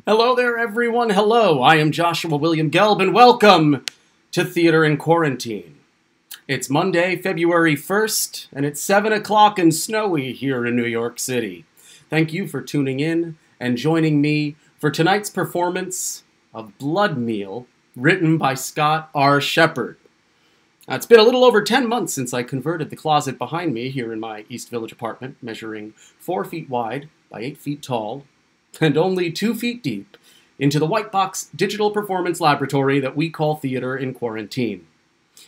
Hello there, everyone. Hello, I am Joshua William Gelb, and welcome to Theater in Quarantine. It's Monday, February 1st, and it's 7 o'clock and snowy here in New York City. Thank you for tuning in and joining me for tonight's performance of Blood Meal, written by Scott R. Shepherd. It's been a little over 10 months since I converted the closet behind me here in my East Village apartment, measuring 4 feet wide by 8 feet tall, and only 2 feet deep, into the white box digital performance laboratory that we call Theater in Quarantine.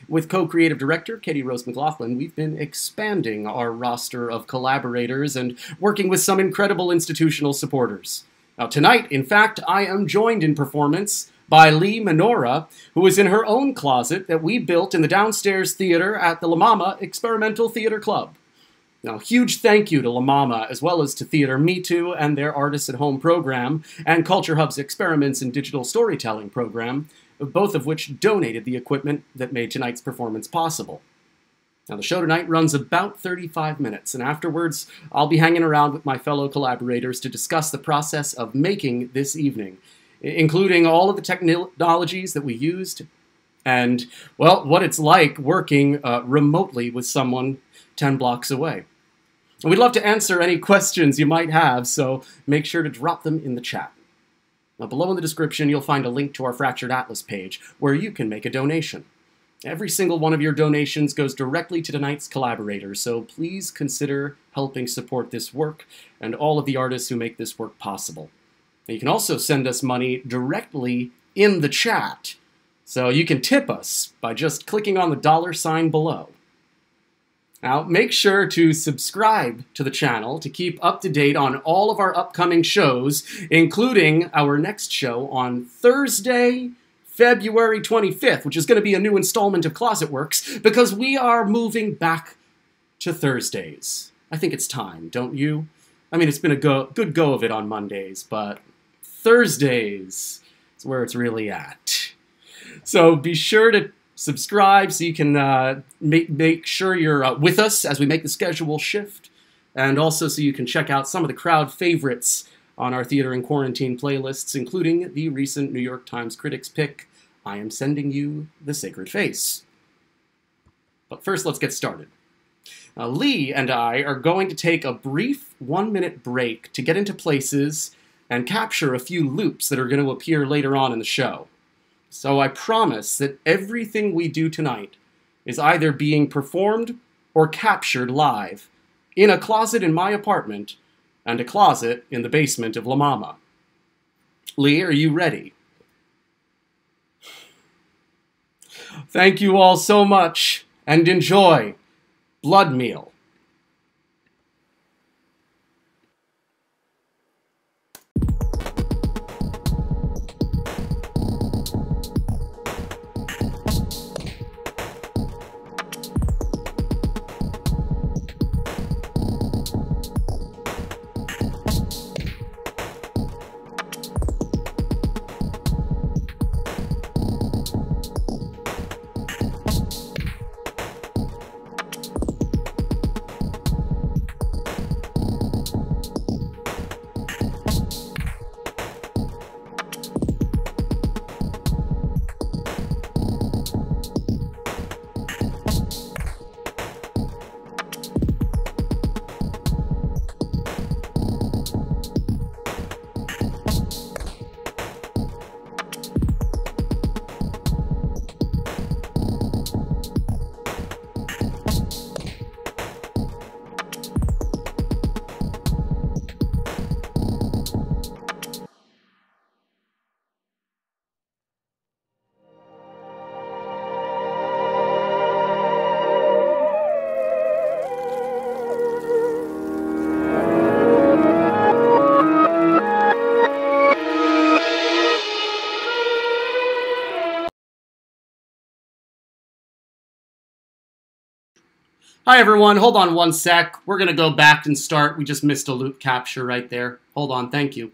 With co-creative director Katie Rose McLaughlin, we've been expanding our roster of collaborators and working with some incredible institutional supporters. Now tonight, in fact, I am joined in performance by Lee Minora, who is in her own closet that we built in the downstairs theater at the La Mama Experimental Theater Club. Now, huge thank you to La Mama, as well as to Theater Me Too and their Artists at Home program, and Culture Hub's Experiments in Digital Storytelling program, both of which donated the equipment that made tonight's performance possible. Now, the show tonight runs about 35 minutes, and afterwards, I'll be hanging around with my fellow collaborators to discuss the process of making this evening, including all of the technologies that we used, and, well, what it's like working remotely with someone 10 blocks away. And we'd love to answer any questions you might have, so make sure to drop them in the chat. Now, below in the description, you'll find a link to our Fractured Atlas page, where you can make a donation. Every single one of your donations goes directly to tonight's collaborators, so please consider helping support this work and all of the artists who make this work possible. And you can also send us money directly in the chat, so you can tip us by just clicking on the $sign below. Now, make sure to subscribe to the channel to keep up to date on all of our upcoming shows, including our next show on Thursday, February 25th, which is going to be a new installment of Closet Works, because we are moving back to Thursdays. I think it's time, don't you? I mean, it's been a good go of it on Mondays, but Thursdays is where it's really at. So be sure to subscribe so you can make sure you're with us as we make the schedule shift, and also so you can check out some of the crowd favorites on our Theater in Quarantine playlists, including the recent New York Times critics pick, I Am Sending You the Sacred Face. But first, let's get started. Lee and I are going to take a brief 1-minute break to get into places and capture a few loops that are going to appear later on in the show. So I promise that everything we do tonight is either being performed or captured live in a closet in my apartment and a closet in the basement of La Mama. Lee, are you ready? Thank you all so much, and enjoy Blood Meal. Hi everyone, hold on one sec. We're going to go back and start. We just missed a loop capture right there. Hold on, thank you.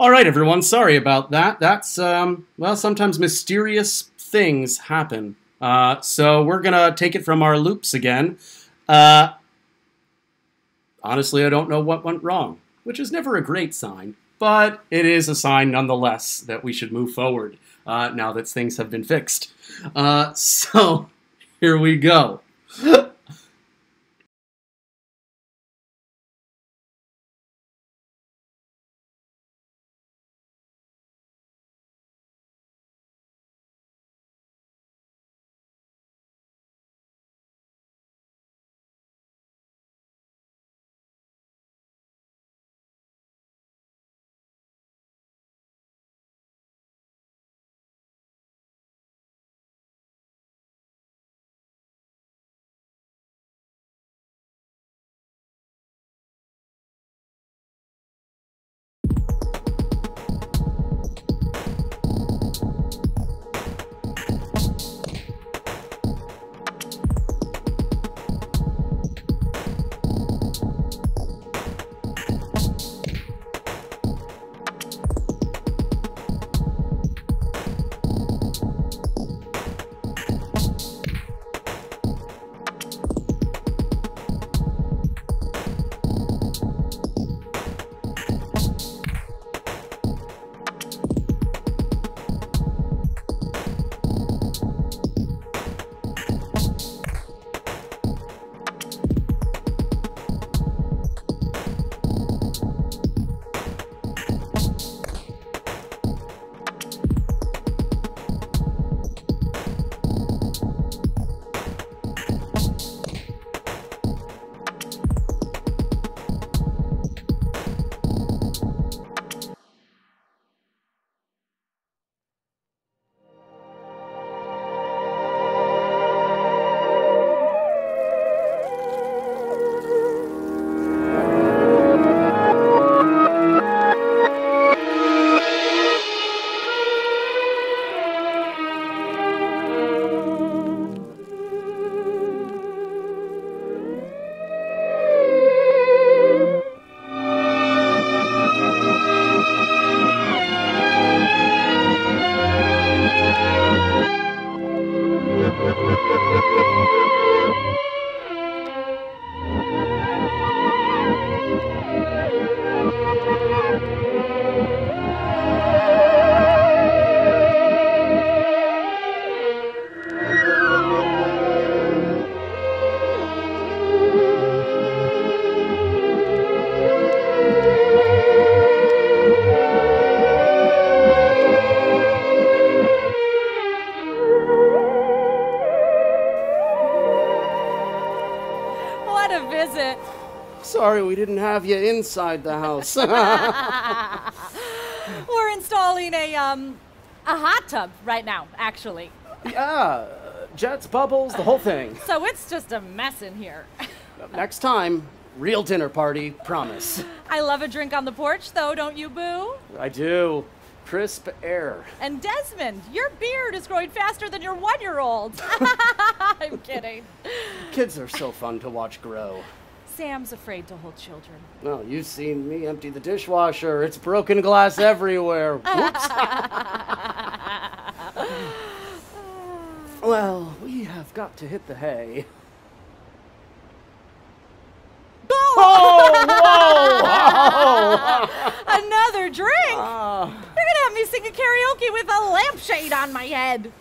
All right, everyone. Sorry about that. That's, well, sometimes mysterious things happen. So we're going to take it from our loops again. Honestly, I don't know what went wrong, which is never a great sign. But it is a sign, nonetheless, that we should move forward now that things have been fixed. So here we go. Sorry we didn't have you inside the house. We're installing a hot tub right now, actually. Yeah, jets, bubbles, the whole thing. So it's just a mess in here. Next time, real dinner party, promise. I love a drink on the porch, though, don't you, Boo? I do. Crisp air. And Desmond, your beard is growing faster than your 1-year-old. I'm kidding. Kids are so fun to watch grow. Sam's afraid to hold children. No, you've seen me empty the dishwasher. It's broken glass everywhere. Whoops. Well, we have got to hit the hay. Oh, whoa! Another drink? You're gonna have me singing karaoke with a lampshade on my head.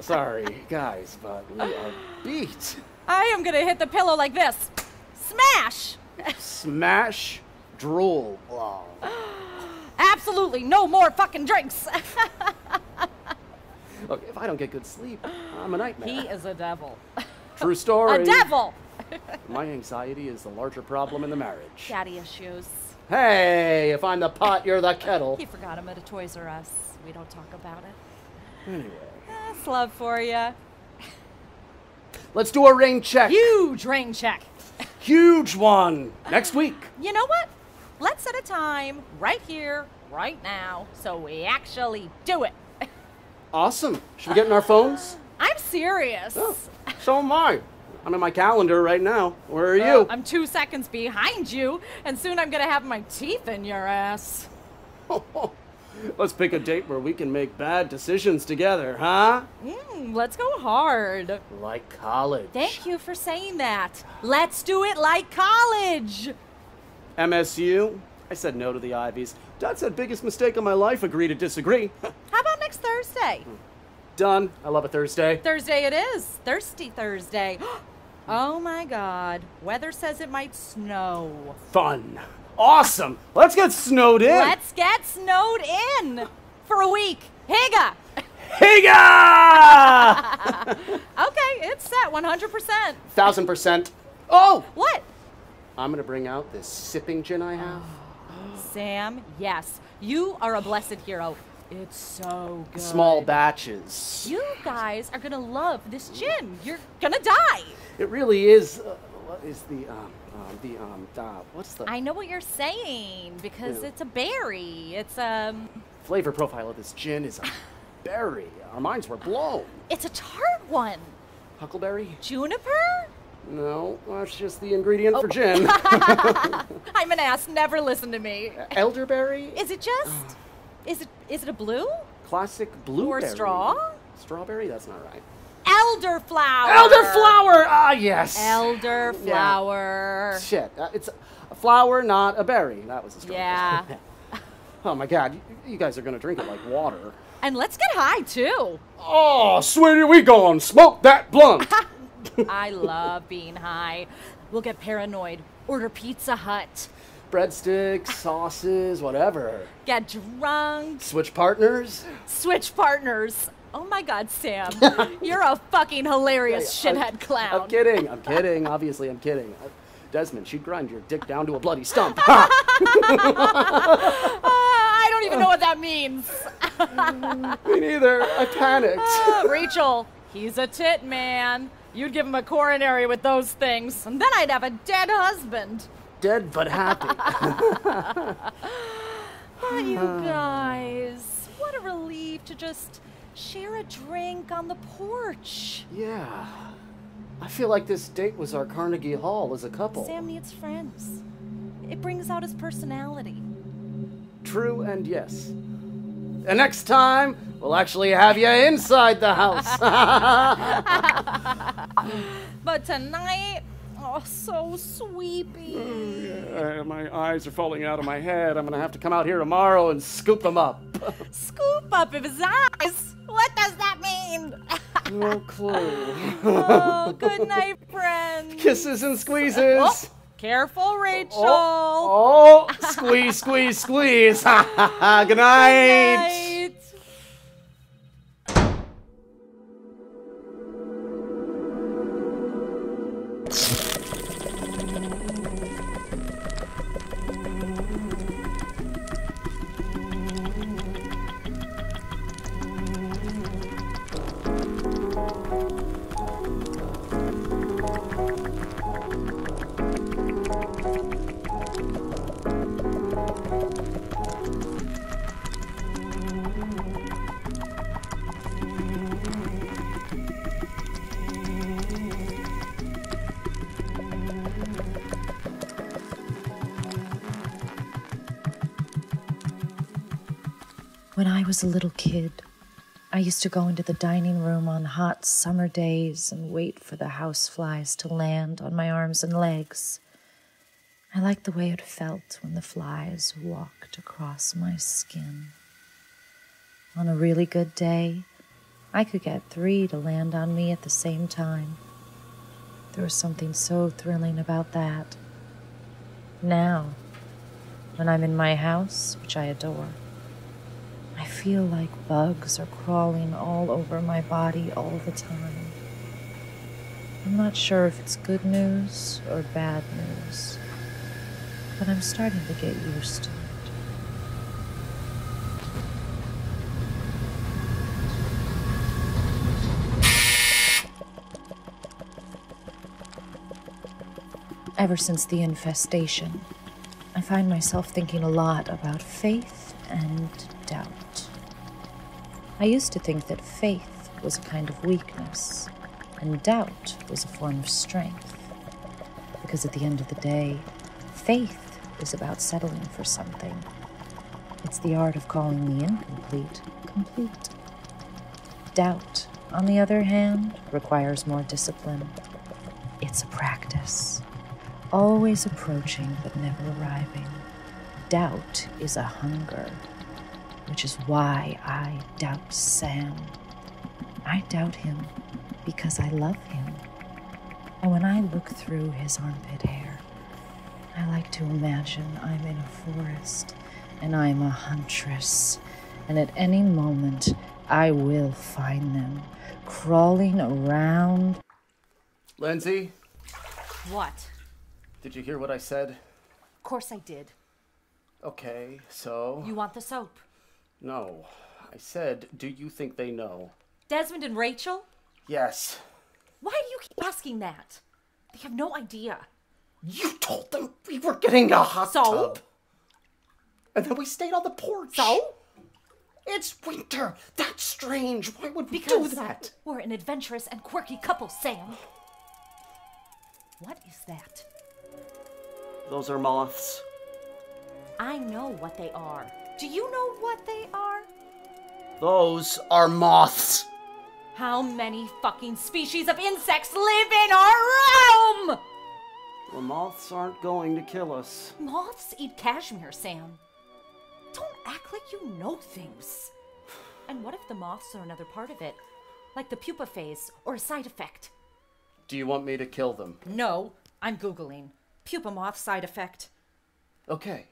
Sorry, guys, but we are beat. I am gonna hit the pillow like this. Smash! Smash, drool. Wow. Absolutely no more fucking drinks. Look, if I don't get good sleep, I'm a nightmare. He is a devil. True story. A devil! My anxiety is the larger problem in the marriage. Daddy issues. Hey, if I'm the pot, you're the kettle. He forgot him at a Toys R Us. We don't talk about it. Anyway. That's love for you. Let's do a rain check. Huge rain check. Huge one. Next week. You know what? Let's set a time right here, right now, so we actually do it. Awesome. Should we get in our phones? I'm serious. Oh, so am I. I'm in my calendar right now. Where are you? I'm 2 seconds behind you, and soon I'm gonna have my teeth in your ass. Let's pick a date where we can make bad decisions together, huh? Let's go hard. Like college. Thank you for saying that. Let's do it like college. MSU? I said no to the Ivies. Dad said biggest mistake of my life, agree to disagree. How about next Thursday? Done. I love a Thursday. Thursday it is. Thirsty Thursday. Oh my God. Weather says it might snow. Fun. Awesome. Let's get snowed in. Let's get snowed in for a week. Higa! Higa! Okay, it's set 100%. 1000%. Oh! What? I'm gonna bring out this sipping gin I have. Sam, yes. You are a blessed hero. It's so good. Small batches. You guys are gonna love this gin. You're gonna die. It really is. What is what's the I know what you're saying because Yeah. it's a berry. It's flavor profile of this gin is a berry. Our minds were blown. it's a tart one. Huckleberry? Juniper? No, that's just the ingredient for gin. I'm an ass. Never listen to me. Elderberry? Is it just? Is it a blue? Classic blueberry. Or straw? Strawberry? That's not right. Elderflower. Elderflower! Ah, yes. Elderflower. Shit. It's a flower, not a berry. That was a strawberry. Yeah. Oh my God, you guys are gonna drink it like water. And let's get high too. Oh, sweetie, we gone smoke that blunt. I love being high. We'll get paranoid. Order Pizza Hut. Breadsticks, sauces, whatever. Get drunk. Switch partners. Switch partners. Oh my God, Sam. You're a fucking hilarious shithead clown. I'm kidding. I'm kidding. Obviously, I'm kidding. Desmond, she'd grind your dick down to a bloody stump. I don't even know what that means. Me neither. I panicked. Rachel, he's a tit man. You'd give him a coronary with those things, and then I'd have a dead husband. Dead but happy. Oh, you guys, what a relief to just share a drink on the porch. Yeah. I feel like this date was our Carnegie Hall as a couple. Sam needs friends. It brings out his personality. True and yes. And next time, we'll actually have you inside the house. But tonight, oh, so sweepy. My eyes are falling out of my head. I'm gonna have to come out here tomorrow and scoop them up. Scoop up of his eyes. What does that mean? No clue. Oh, good night, friends. Kisses and squeezes. Oh, careful, Rachel. Oh, squeeze, squeeze, squeeze. Good night. Good night. When I was a little kid, I used to go into the dining room on hot summer days and wait for the houseflies to land on my arms and legs. I liked the way it felt when the flies walked across my skin. On a really good day, I could get 3 to land on me at the same time. There was something so thrilling about that. Now, when I'm in my house, which I adore, I feel like bugs are crawling all over my body all the time. I'm not sure if it's good news or bad news, but I'm starting to get used to it. Ever since the infestation, I find myself thinking a lot about faith and doubt. I used to think that faith was a kind of weakness, and doubt was a form of strength. Because at the end of the day, faith is about settling for something, It's the art of calling the incomplete complete. Doubt, on the other hand, requires more discipline. It's a practice. Always approaching but never arriving. Doubt is a hunger, which is why I doubt Sam. I doubt him because I love him. And when I look through his armpit hair, I like to imagine I'm in a forest and I'm a huntress. And at any moment, I will find them crawling around. Lindsay, What? did you hear what I said? Of course I did. Okay, so... You want the soap? No. I said, do you think they know? Desmond and Rachel? Yes. Why do you keep asking that? They have no idea. You told them we were getting a hot So? tub. And then we stayed on the porch. So? It's winter. That's strange. Why would we Because do that? we're an adventurous and quirky couple, Sam. What is that? Those are moths. I know what they are. Do you know what they are? Those are moths. How many fucking species of insects live in our room? The moths aren't going to kill us. Moths eat cashmere, Sam. Don't act like you know things. And what if the moths are another part of it? Like the pupa phase or a side effect? Do you want me to kill them? No, I'm Googling. Pupa moth side effect. Okay.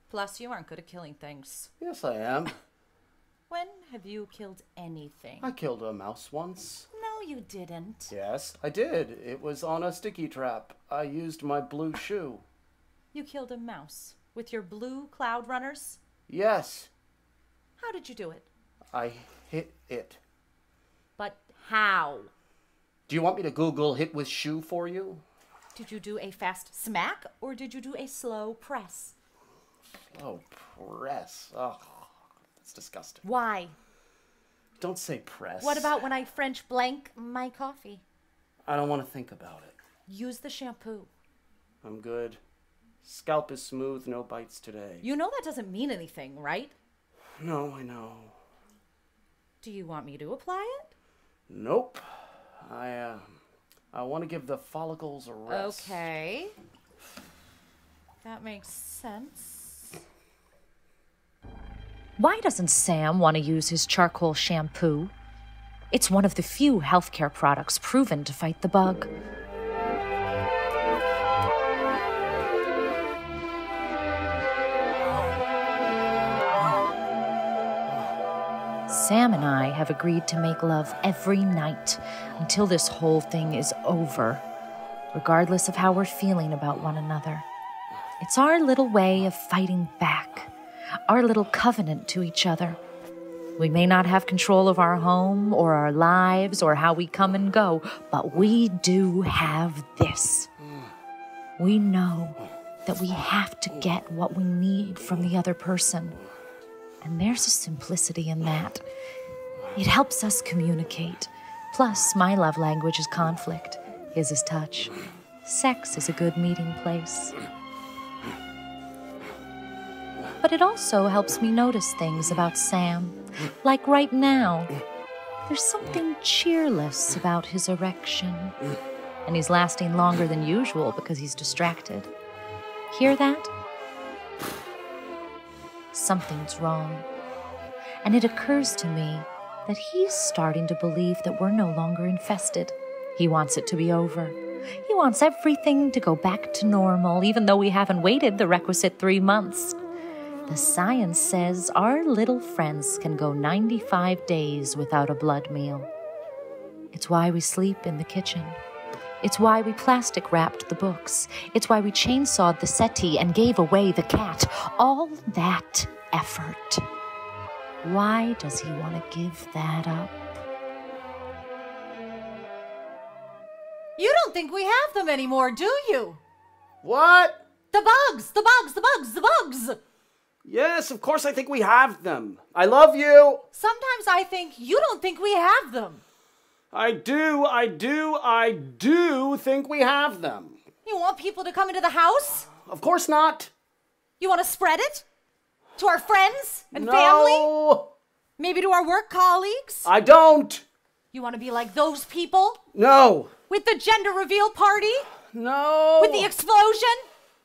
Plus, you aren't good at killing things. Yes, I am. When have you killed anything? I killed a mouse once. No, you didn't. Yes, I did. It was on a sticky trap. I used my blue shoe. You killed a mouse with your blue cloud runners? Yes, How did you do it? I hit it. But how? Do you want me to Google hit with shoe for you? Did you do a fast smack or did you do a slow press? Oh, press. Oh, that's disgusting. Why? Don't say press. What about when I French blank my coffee? I don't want to think about it. Use the shampoo. I'm good. Scalp is smooth, no bites today. You know that doesn't mean anything, right? No, I know. Do you want me to apply it? Nope. I want to give the follicles a rest. Okay. That makes sense. Why doesn't Sam want to use his charcoal shampoo? It's one of the few healthcare products proven to fight the bug. Sam and I have agreed to make love every night until this whole thing is over, regardless of how we're feeling about one another. It's our little way of fighting back, our little covenant to each other. We may not have control of our home or our lives or how we come and go, but we do have this. We know that we have to get what we need from the other person. And there's a simplicity in that. It helps us communicate. Plus, my love language is conflict. His is touch. Sex is a good meeting place. But it also helps me notice things about Sam. Like right now. There's something cheerless about his erection. And he's lasting longer than usual because he's distracted. Hear that? Something's wrong. And it occurs to me that he's starting to believe that we're no longer infested. He wants it to be over. He wants everything to go back to normal, even though we haven't waited the requisite 3 months. The science says our little friends can go 95 days without a blood meal. It's why we sleep in the kitchen. It's why we plastic wrapped the books. It's why we chainsawed the settee and gave away the cat. All that effort. Why does he want to give that up? You don't think we have them anymore, do you? What? The bugs! The bugs! The bugs! The bugs! Yes, of course I think we have them. I love you. Sometimes I think you don't think we have them. I do think we have them. You want people to come into the house? Of course not. You want to spread it? To our friends and family? No! Maybe to our work colleagues? I don't! You want to be like those people? No! With the gender reveal party? No! With the explosion?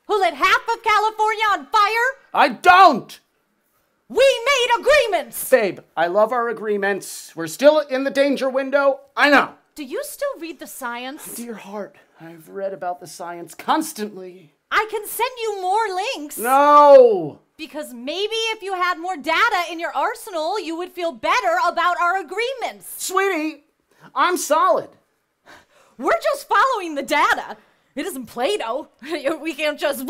Who lit half of California on fire? I don't! We made agreements! Babe, I love our agreements. We're still in the danger window. I know. Do you still read the science? Dear heart, I've read about the science constantly. I can send you more links. No! Because maybe if you had more data in your arsenal, you would feel better about our agreements. Sweetie, I'm solid. We're just following the data. It isn't Play-Doh. We can't just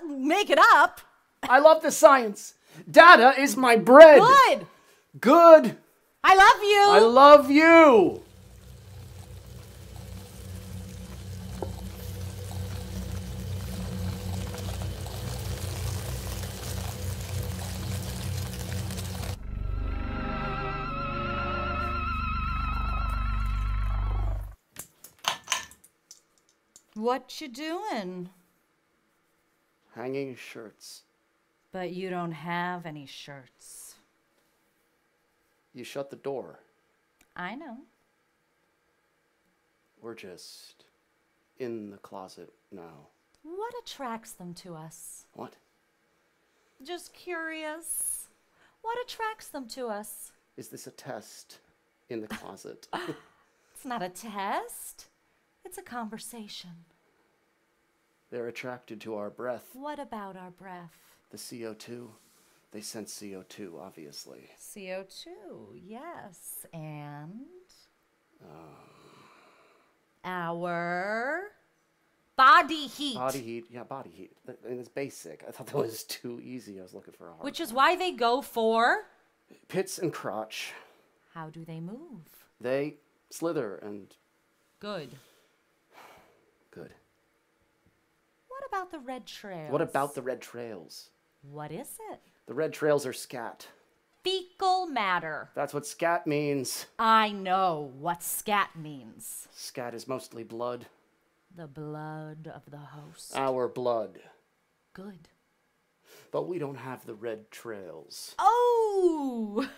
make it up. I love the science. Data is my bread. Good. Good. I love you. I love you. What you doing? Hanging shirts. But you don't have any shirts. You shut the door. I know. We're just in the closet now. What attracts them to us? What? Just curious. What attracts them to us? Is this a test in the closet? It's not a test. It's a conversation. They're attracted to our breath. What about our breath? The CO2. They sense CO2, obviously. CO2, yes. And? Our body heat. Body heat. Yeah, body heat. And it's basic. I thought that was too easy. I was looking for a hard Which is one. why they go for? Pits and crotch. How do they move? They slither and Good. good. What about the red trails? What about the red trails? What is it? The red trails are scat. Fecal matter. That's what scat means. I know what scat means. Scat is mostly blood. The blood of the host. Our blood. Good. But we don't have the red trails. Oh!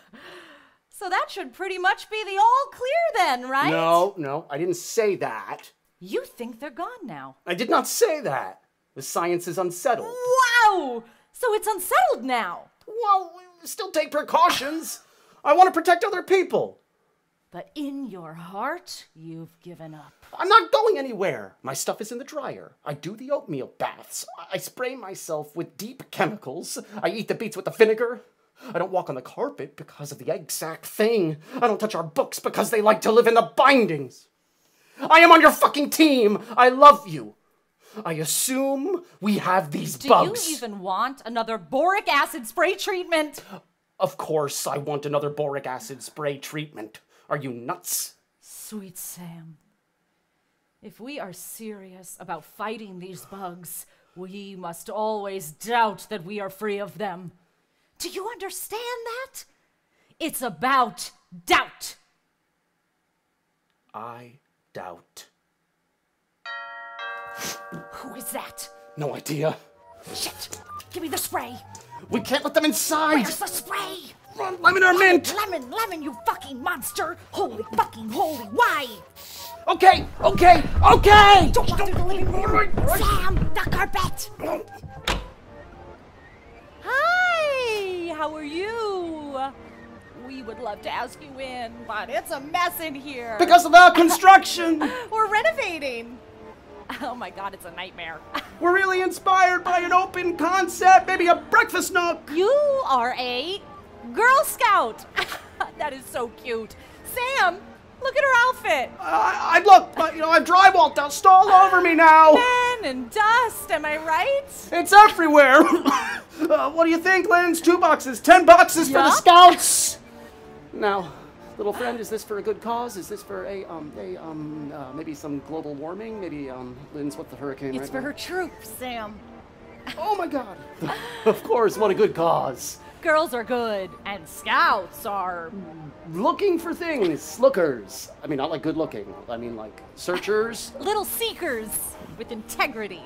So that should pretty much be the all clear then, right? No, I didn't say that. You think they're gone now. I did not say that. The science is unsettled. Wow! So it's unsettled now. Well, we still take precautions. I want to protect other people. But in your heart, you've given up. I'm not going anywhere. My stuff is in the dryer. I do the oatmeal baths. I spray myself with deep chemicals. I eat the beets with the vinegar. I don't walk on the carpet because of the egg sac thing. I don't touch our books because they like to live in the bindings. I am on your fucking team. I love you. I assume we have these bugs. Do you even want another boric acid spray treatment? Of course I want another boric acid spray treatment. Are you nuts? Sweet Sam, if we are serious about fighting these bugs, we must always doubt that we are free of them. Do you understand that? It's about doubt. I doubt. Who is that? No idea. Shit! Give me the spray! We can't let them inside. Where's the spray? Run, lemon or mint. Lemon, you fucking monster! Holy, why? Okay. Don't walk through the living room! Sam, the carpet! Hi! How are you? We would love to ask you in, but it's a mess in here. Because of the construction. We're renovating. Oh my god, it's a nightmare. We're really inspired by an open concept, maybe a breakfast nook. You are a Girl Scout. That is so cute. Sam, look at her outfit. I look, but I've drywall dust all over me now. Pen and dust, am I right? It's everywhere. What do you think, Linz? 2 boxes, 10 boxes for the Yup. scouts. Now, little friend, is this for a good cause? Is this for maybe some global warming? Maybe, Linz, what's the hurricane It's right for now? her troops, Sam. Oh my god. Of course, what a good cause. Girls are good, and scouts are... Looking for things. Lookers. I mean, not like good looking. I mean, like searchers. little seekers with integrity.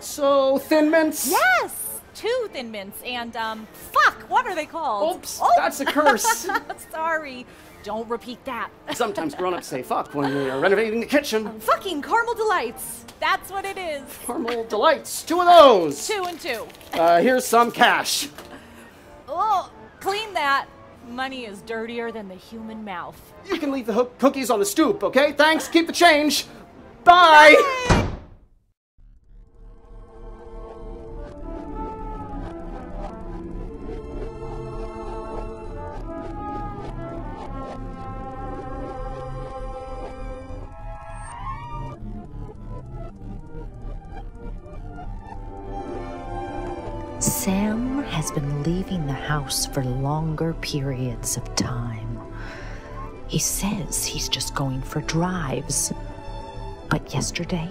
So, Thin Mints? Yes! 2 Thin Mints and, fuck, what are they called? Oops, that's a curse. Sorry. Don't repeat that. Sometimes grown-ups say fuck when they are renovating the kitchen. Fucking Caramel Delights. That's what it is. Caramel Delights, 2 of those. 2 and 2. Here's some cash. Oh, clean that. Money is dirtier than the human mouth. You can leave the cookies on the stoop, okay? Thanks, keep the change. Bye. Sam has been leaving the house for longer periods of time. He says he's just going for drives. But yesterday,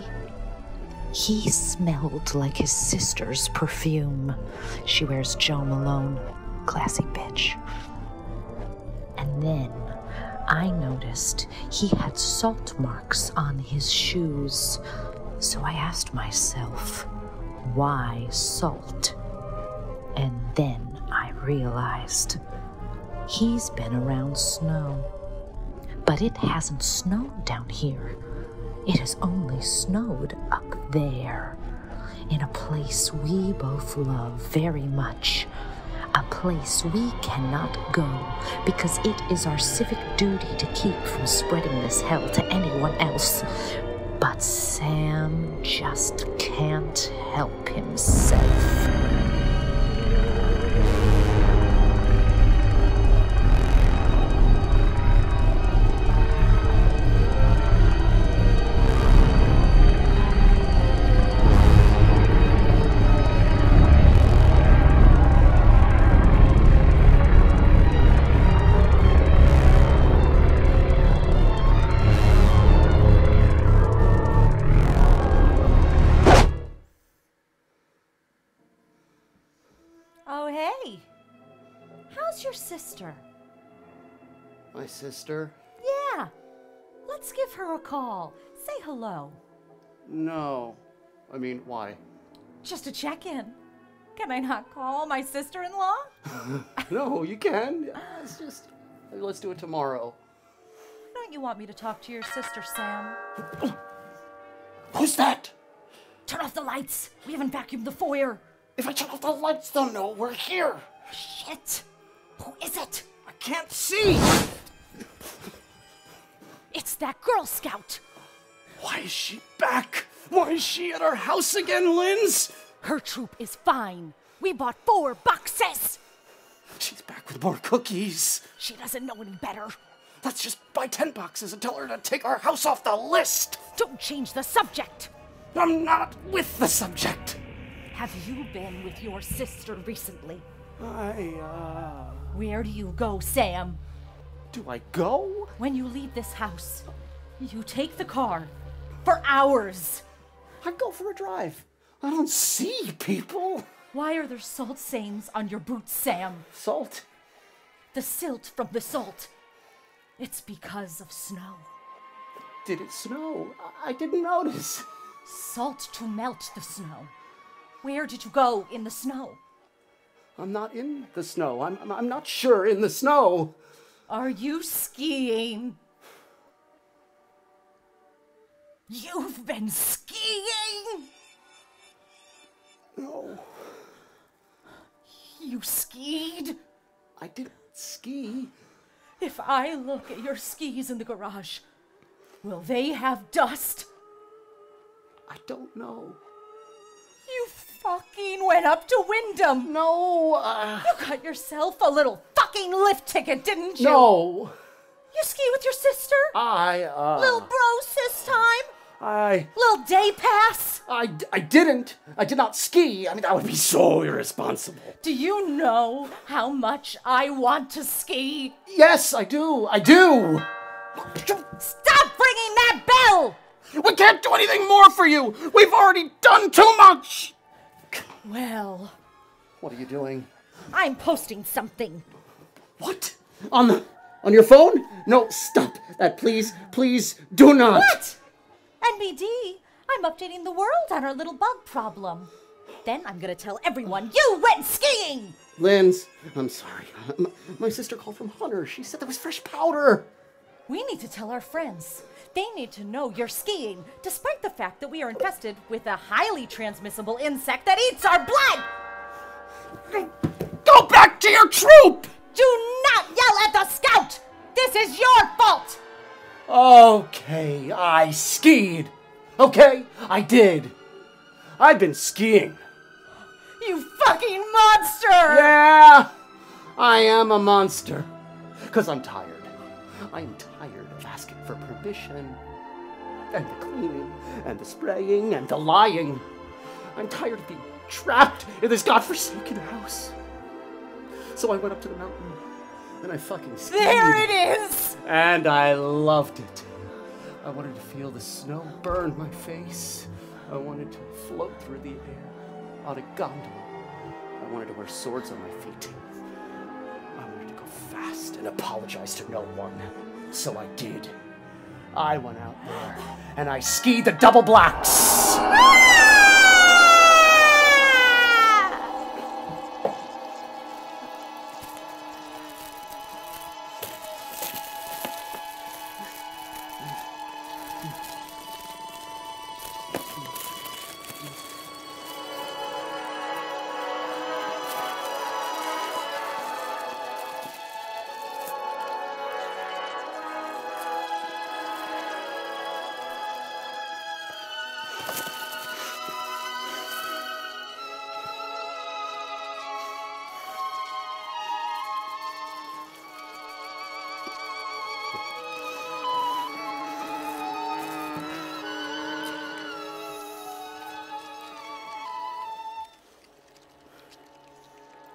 he smelled like his sister's perfume. She wears Jo Malone. Classy bitch. And then I noticed he had salt marks on his shoes. So I asked myself, why salt? And then I realized he's been around snow. But it hasn't snowed down here. It has only snowed up there, in a place we both love very much. A place we cannot go because it is our civic duty to keep from spreading this hell to anyone else. But Sam just can't help himself. Oh, hey. How's your sister? My sister? Yeah. Let's give her a call. Say hello. No. I mean, why? Just to check in. Can I not call my sister-in-law? No, you can. It's just, let's do it tomorrow. Don't you want me to talk to your sister, Sam? Who's that? Turn off the lights. We haven't vacuumed the foyer. If I turn off the lights, they'll know we're here. Shit. Who is it? I can't see. It's that Girl Scout. Why is she back? Why is she at our house again, Linz? Her troop is fine. We bought 4 boxes. She's back with more cookies. She doesn't know any better. Let's just buy 10 boxes and tell her to take our house off the list. Don't change the subject. I'm not with the subject. Have you been with your sister recently? Where do you go, Sam? do I go? When you leave this house, you take the car for hours. I go for a drive. I don't see people. Why are there salt stains on your boots, Sam? Salt? The silt from the salt. It's because of snow. Did it snow? I didn't notice. Salt to melt the snow. Where did you go in the snow? I'm not in the snow. I'm not sure in the snow. Are you skiing? You've been skiing? No. You skied? I didn't ski. If I look at your skis in the garage, will they have dust? I don't know. You fucking went up to Wyndham. No. You got yourself a little fucking lift ticket, didn't you? No. You ski with your sister? Little bro sis time? Little day pass? I didn't. I did not ski. I mean, that would be so irresponsible. Do you know how much I want to ski? Yes, I do. I do. Stop ringing that bell! We can't do anything more for you. We've already done too much. Well, What are you doing? I'm posting something. What? On your phone? No, stop that, please. Please do not. What? NBD, I'm updating the world on our little bug problem. Then I'm gonna tell everyone you went skiing! Linz, I'm sorry. My sister called from Hunter. She said there was fresh powder. We need to tell our friends. They need to know you're skiing, despite the fact that we are infested with a highly transmissible insect that eats our blood! Go back to your troop! Do not yell at the scout! This is your fault! Okay, I skied. Okay, I did. I've been skiing. You fucking monster! Yeah, I am a monster. 'Cause I'm tired. I'm tired of asking for permission. And the cleaning, and the spraying, and the lying. I'm tired of being trapped in this godforsaken house. So I went up to the mountain, and I fucking skied. There it is! And I loved it. I wanted to feel the snow burn my face. I wanted to float through the air on a gondola. I wanted to wear swords on my feet. I wanted to go fast and apologize to no one. So I did. I went out there and I skied the double blacks.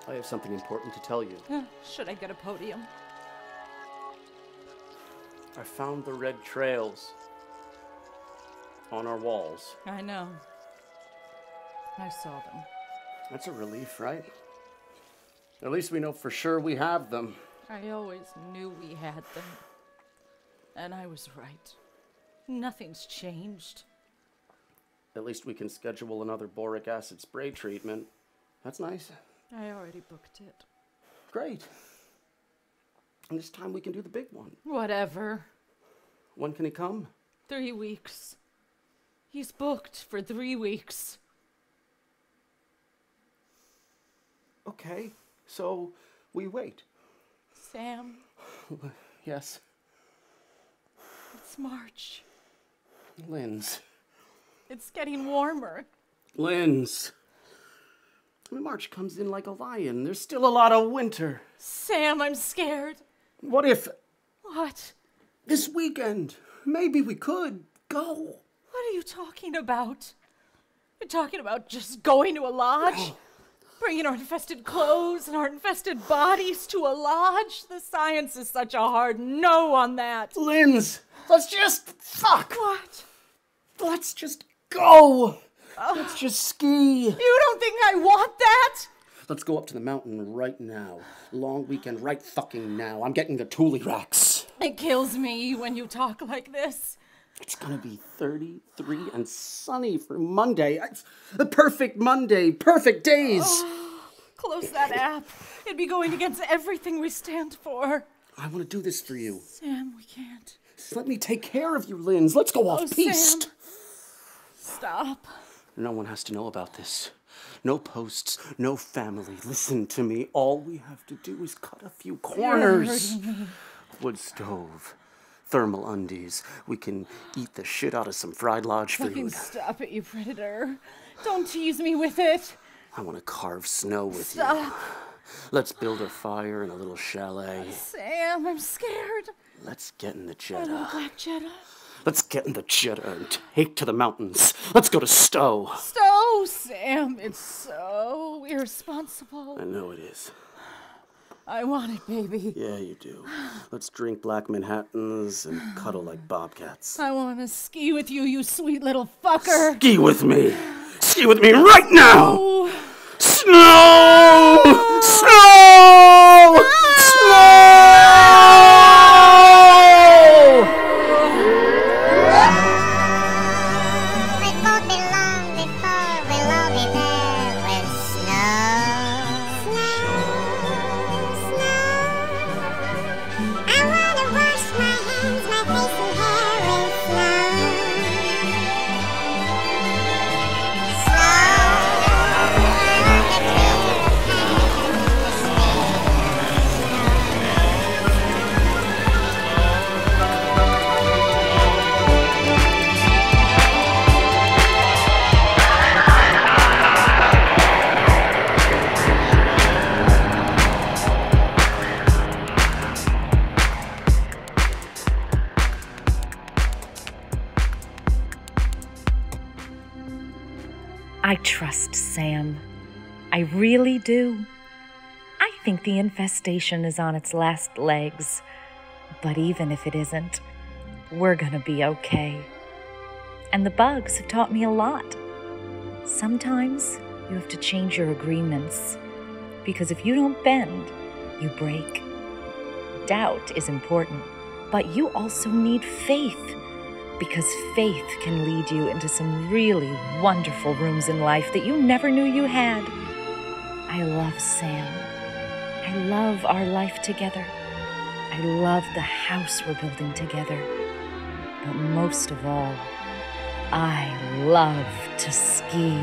I have something important to tell you. Should I get a podium? I found the red trails on our walls. I know. I saw them. That's a relief, right? At least we know for sure we have them. I always knew we had them. And I was right. Nothing's changed. At least we can schedule another boric acid spray treatment. That's nice. I already booked it. Great. And this time we can do the big one. Whatever. When can he come? 3 weeks. He's booked for 3 weeks. Okay, so we wait. Sam, Yes. it's March. Linz. It's getting warmer. Linz. I mean, March comes in like a lion. There's still a lot of winter. Sam, I'm scared. What if What? this weekend, maybe we could go? What are you talking about? You're talking about just going to a lodge? Bringing our infested clothes and our infested bodies to a lodge? The science is such a hard no on that. Linz, let's just fuck. What? Let's just go. Let's just ski. You don't think I want that? Let's go up to the mountain right now. Long weekend right fucking now. I'm getting the Thule racks. It kills me when you talk like this. It's gonna be 33 and sunny for Monday. It's the perfect Monday, perfect days. Close that app. It'd be going against everything we stand for. I want to do this for you. Sam, we can't. Let me take care of you, Linz. Let's go off piste. Sam. Stop. No one has to know about this. No posts, no family. Listen to me. All we have to do is cut a few corners. Wood stove, thermal undies. We can eat the shit out of some fried lodge Fucking food. stop it, you predator. Don't tease me with it. I want to carve snow with Stop. you. Let's build a fire in a little chalet. Sam, I'm scared. Let's get in the I want Jetta. black Jetta. Let's get in the Jetta and take to the mountains. Let's go to Stowe. So, Sam, it's so irresponsible. I know it is. I want it, baby. Yeah, you do. Let's drink Black Manhattans and cuddle like bobcats. I want to ski with you, you sweet little fucker. Ski with me. Ski with me right now. Oh. Snow! Snow! Snow! We both belong before we'll all be there I trust Sam. I really do. I think the infestation is on its last legs. But even if it isn't, we're gonna be okay. And the bugs have taught me a lot. Sometimes you have to change your agreements, because if you don't bend, you break. Doubt is important, but you also need faith, because faith can lead you into some really wonderful rooms in life that you never knew you had. I love Sam. I love our life together. I love the house we're building together. But most of all, I love to ski.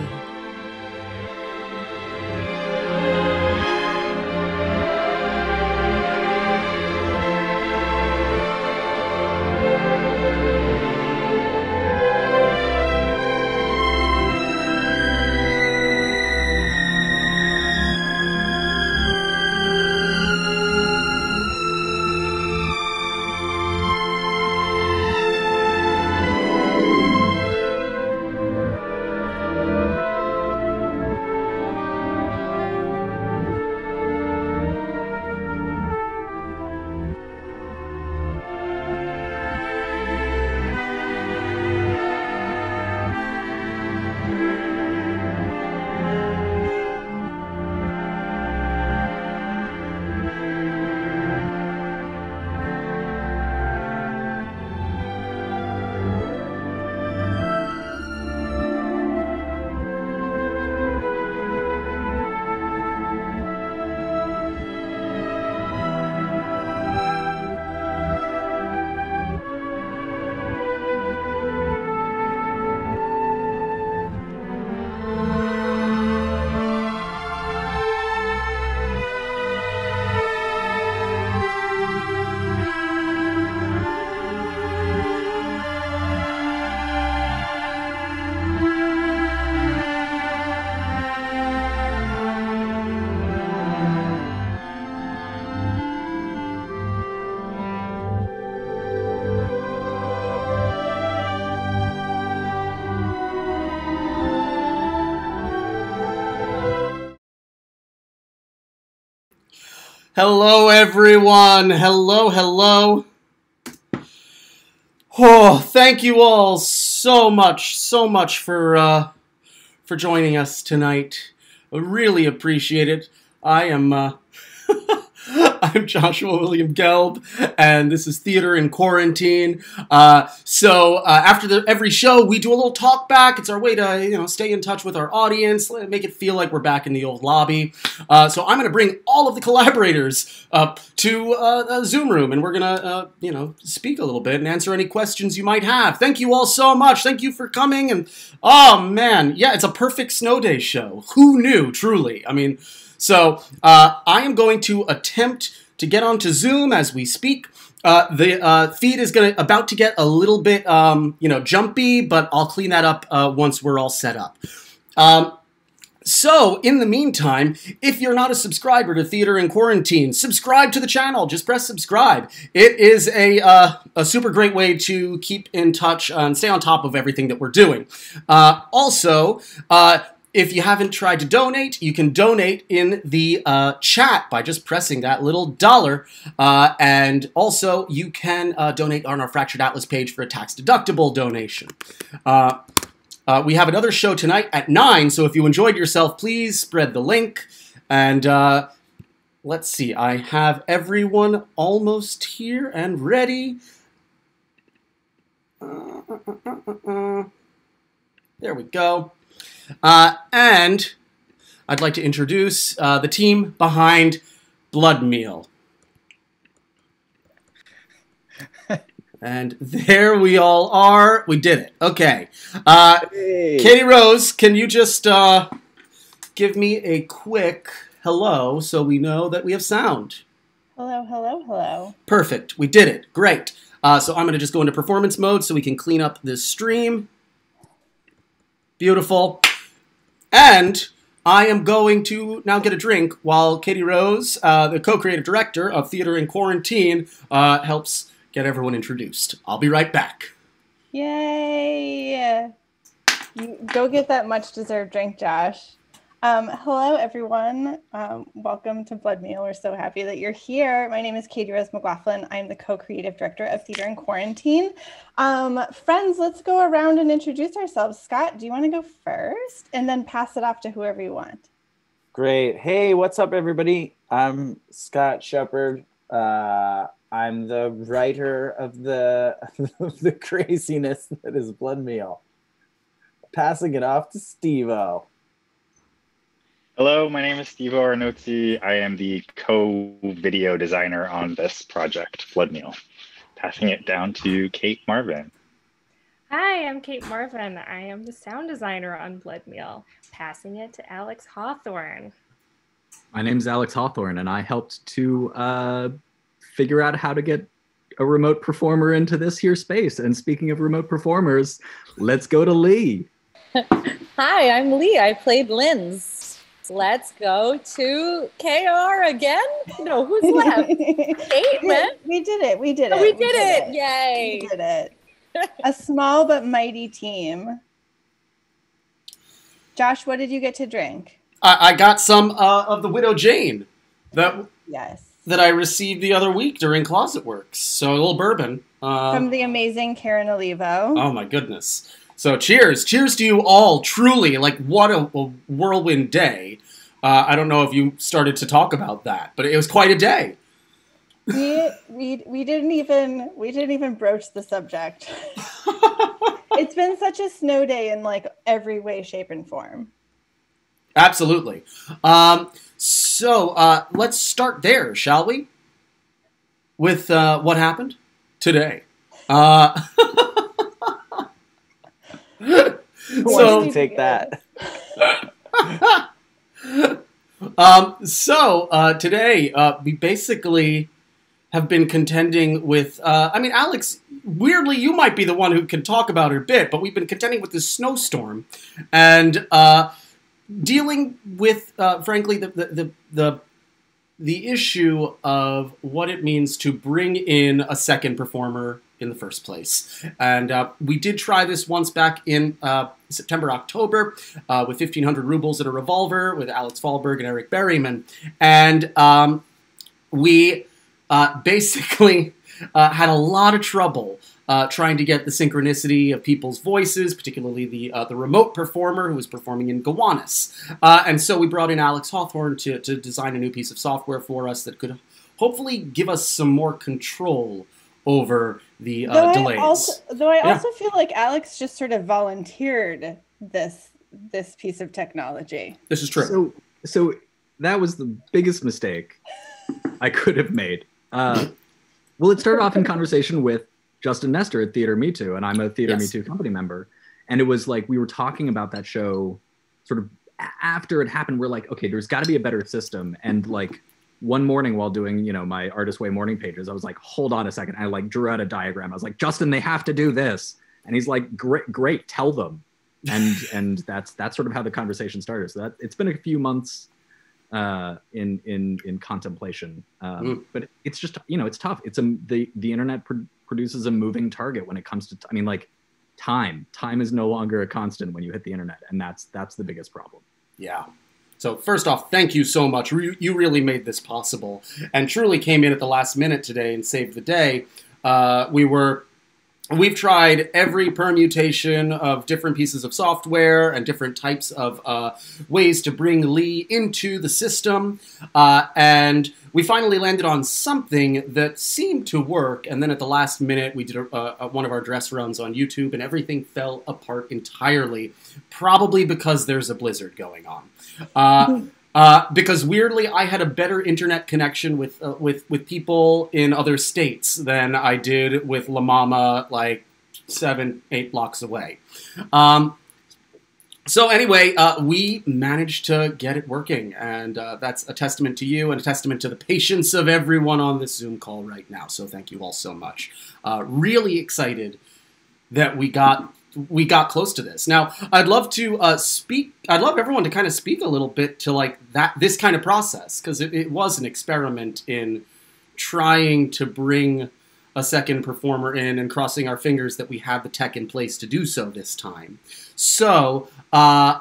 Hello, everyone. Hello, hello. Oh, thank you all so much for joining us tonight. I really appreciate it. I'm Joshua William Gelb, and this is Theater in Quarantine. So after every show, we do a little talk back. It's our way to, stay in touch with our audience, make it feel like we're back in the old lobby. So I'm going to bring all of the collaborators up to a Zoom room, and we're going to, speak a little bit and answer any questions you might have. Thank you all so much. Thank you for coming. And oh man, yeah, it's a perfect snow day show. Who knew? Truly, I mean. So I am going to attempt to get onto Zoom as we speak. The feed is about to get a little bit, jumpy, but I'll clean that up once we're all set up. So in the meantime, if you're not a subscriber to Theater in Quarantine, subscribe to the channel. Just press subscribe. It is a super great way to keep in touch and stay on top of everything that we're doing. Also, if you haven't tried to donate, you can donate in the chat by just pressing that little $. And also, you can donate on our Fractured Atlas page for a tax-deductible donation. We have another show tonight at 9, so if you enjoyed yourself, please spread the link. And let's see, I have everyone almost here and ready. There we go. And I'd like to introduce the team behind Blood Meal. And there we all are. We did it. Okay. Hey. Katie Rose, can you just give me a quick hello so we know that we have sound? Hello, hello, hello. Perfect. We did it. Great. So I'm going to just go into performance mode so we can clean up this stream. Beautiful. And I am going to now get a drink while Katie Rose, the co-creative director of Theater in Quarantine, helps get everyone introduced. I'll be right back. Yay! You go get that much-deserved drink, Josh. Hello, everyone. Welcome to Blood Meal. We're so happy that you're here. My name is Katie Rose McLaughlin. I'm the co-creative director of Theater in Quarantine. Friends, let's go around and introduce ourselves. Scott, do you want to go first? And then pass it off to whoever you want. Great. Hey, what's up, everybody? I'm Scott Shepard. I'm the writer of the craziness that is Blood Meal. Passing it off to Steve-O. Hello, my name is Steve Arnozzi. I am the co-video designer on this project, Blood Meal. Passing it down to Kate Marvin. Hi, I'm Kate Marvin. I am the sound designer on Blood Meal. Passing it to Alex Hawthorne. My name's Alex Hawthorne, and I helped to figure out how to get a remote performer into this here space. And speaking of remote performers, let's go to Lee. Hi, I'm Lee. I played Linz. Let's go to KR again? No, who's left? Kate went? We did it. We did it. We did it. Yay. We did it. A small but mighty team. Josh, what did you get to drink? I got some of the Widow Jane that I received the other week during Closet Works. So a little bourbon. From the amazing Karen Olivo. Oh, my goodness. So cheers. Cheers to you all. Truly, like, what a whirlwind day. I don't know if you started to talk about that, but it was quite a day. We didn't even broach the subject. It's been such a snow day in like every way, shape, and form. Absolutely. So let's start there, shall we? With what happened today. Who wants to take that? Today we basically have been contending with, Alex, weirdly, you might be the one who can talk about it a bit, but we've been contending with this snowstorm and dealing with, frankly, the issue of what it means to bring in a second performer in the first place. And we did try this once back in September, October, with 1,500 rubles and a revolver with Alex Fahlberg and Eric Berryman. And we basically had a lot of trouble trying to get the synchronicity of people's voices, particularly the remote performer who was performing in Gowanus. And so we brought in Alex Hawthorne to design a new piece of software for us that could hopefully give us some more control over the delays. I also feel like Alex just sort of volunteered this piece of technology. This is true. So that was the biggest mistake I could have made. Well, it started off in conversation with Justin Nestor at Theater Me Too, and I'm a Theater Me Too company member. And it was like we were talking about that show sort of after it happened. We're like, okay, there's got to be a better system. And like one morning while doing, my Artist Way morning pages, I was like, hold on a second. I like drew out a diagram. I was like, Justin, they have to do this. And he's like, great, tell them. And that's sort of how the conversation started. So it's been a few months in contemplation. But it's just, it's tough. It's the internet produces a moving target when it comes to, time is no longer a constant when you hit the internet. And that's the biggest problem. Yeah. So first off, thank you so much. You really made this possible and truly came in at the last minute today and saved the day. We've tried every permutation of different pieces of software and different types of ways to bring Lee into the system. And we finally landed on something that seemed to work. And then at the last minute, we did one of our dress runs on YouTube and everything fell apart entirely, probably because there's a blizzard going on. Because weirdly, I had a better internet connection with people in other states than I did with La Mama, like 7-8 blocks away. So anyway, we managed to get it working, and that's a testament to you and a testament to the patience of everyone on this Zoom call right now. So thank you all so much. Really excited that we got close to this. Now, I'd love to I'd love everyone to kind of speak a little bit to this kind of process, because it was an experiment in trying to bring a second performer in and crossing our fingers that we have the tech in place to do so this time. So, I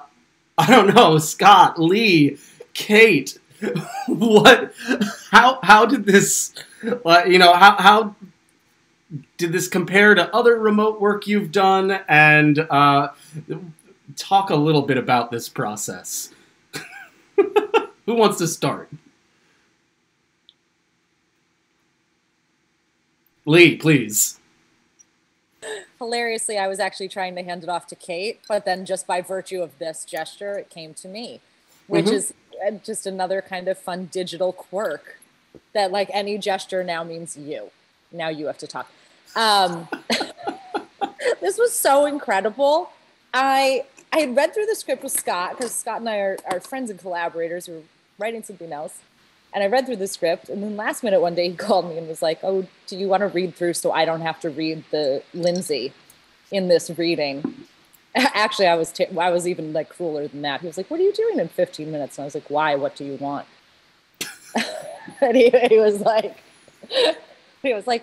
don't know, Scott, Lee, Kate, how did this, how did this compare to other remote work you've done? And talk a little bit about this process. Who wants to start? Lee, please. Hilariously, I was actually trying to hand it off to Kate, but then just by virtue of this gesture, it came to me, which is just another kind of fun digital quirk that, like, any gesture now means you. Now you have to talk. This was so incredible. I had read through the script with Scott, because Scott and I are friends and collaborators. We were writing something else. And I read through the script, and then last minute one day he called me and was like, oh, do you want to read through so I don't have to read the Lindsay in this reading? Actually, I was even like crueler than that. He was like, what are you doing in 15 minutes? And I was like, why? What do you want? And he was like,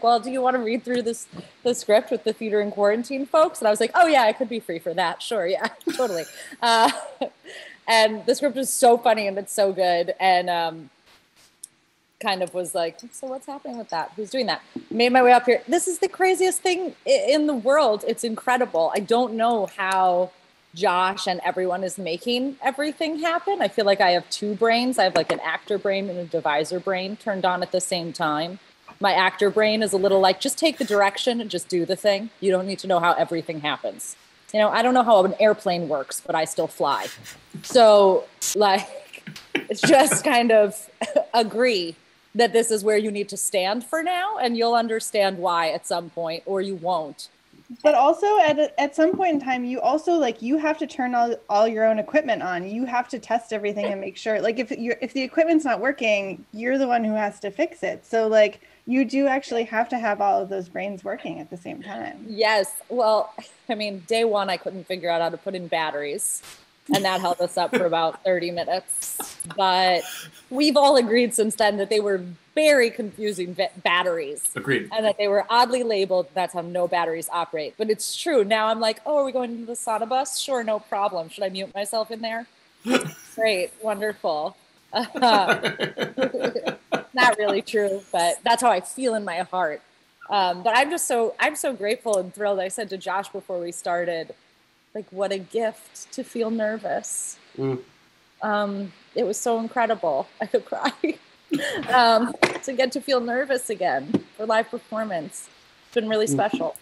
well, do you want to read through the script with the Theater in Quarantine folks? And I was like, oh yeah, I could be free for that. Sure, yeah, totally. And the script was so funny and it's so good. And kind of was like, so what's happening with that? Who's doing that? Made my way up here. This is the craziest thing in the world. It's incredible. I don't know how Josh and everyone is making everything happen. I feel like I have two brains. I have like an actor brain and a deviser brain turned on at the same time. My actor brain is a little like, just take the direction and just do the thing. You don't need to know how everything happens. You know, I don't know how an airplane works, but I still fly. So like, it's just kind of agree that this is where you need to stand for now, and you'll understand why at some point, or you won't. But also at some point in time, you also like, you have to turn all your own equipment on. You have to test everything and make sure, like if the equipment's not working, you're the one who has to fix it. So like, you do actually have to have all of those brains working at the same time. Yes. Well, I mean, day one, I couldn't figure out how to put in batteries. And that held us up for about 30 minutes. But we've all agreed since then that they were very confusing batteries. Agreed. And that they were oddly labeled. That's how no batteries operate. But it's true. Now I'm like, oh, are we going to the sauna bus? Sure, no problem. Should I mute myself in there? Great. Wonderful. Not really true, but that's how I feel in my heart. But I'm so grateful and thrilled. I said to Josh before we started, like, what a gift to feel nervous. It was so incredible. I could cry. To get to feel nervous again for live performance. It's been really special.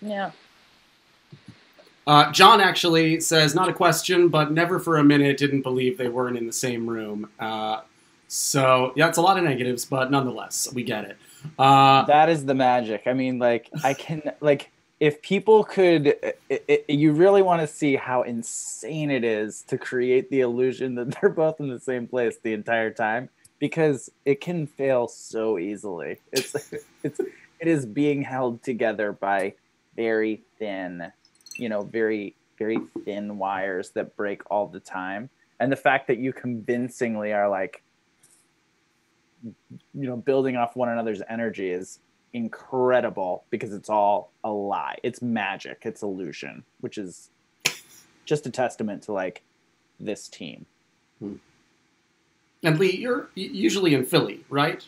Yeah. John actually says, not a question, but never for a minute didn't believe they weren't in the same room. So, yeah, it's a lot of negatives, but nonetheless, we get it. That is the magic. I mean, like, I can, like, if people could, you really want to see how insane it is to create the illusion that they're both in the same place the entire time, because it can fail so easily. It is being held together by very thin, very, very thin wires that break all the time. And the fact that you convincingly are like, building off one another's energy is incredible, because it's all a lie. It's magic. It's illusion, which is just a testament to like this team. And Lee, you're usually in Philly, right?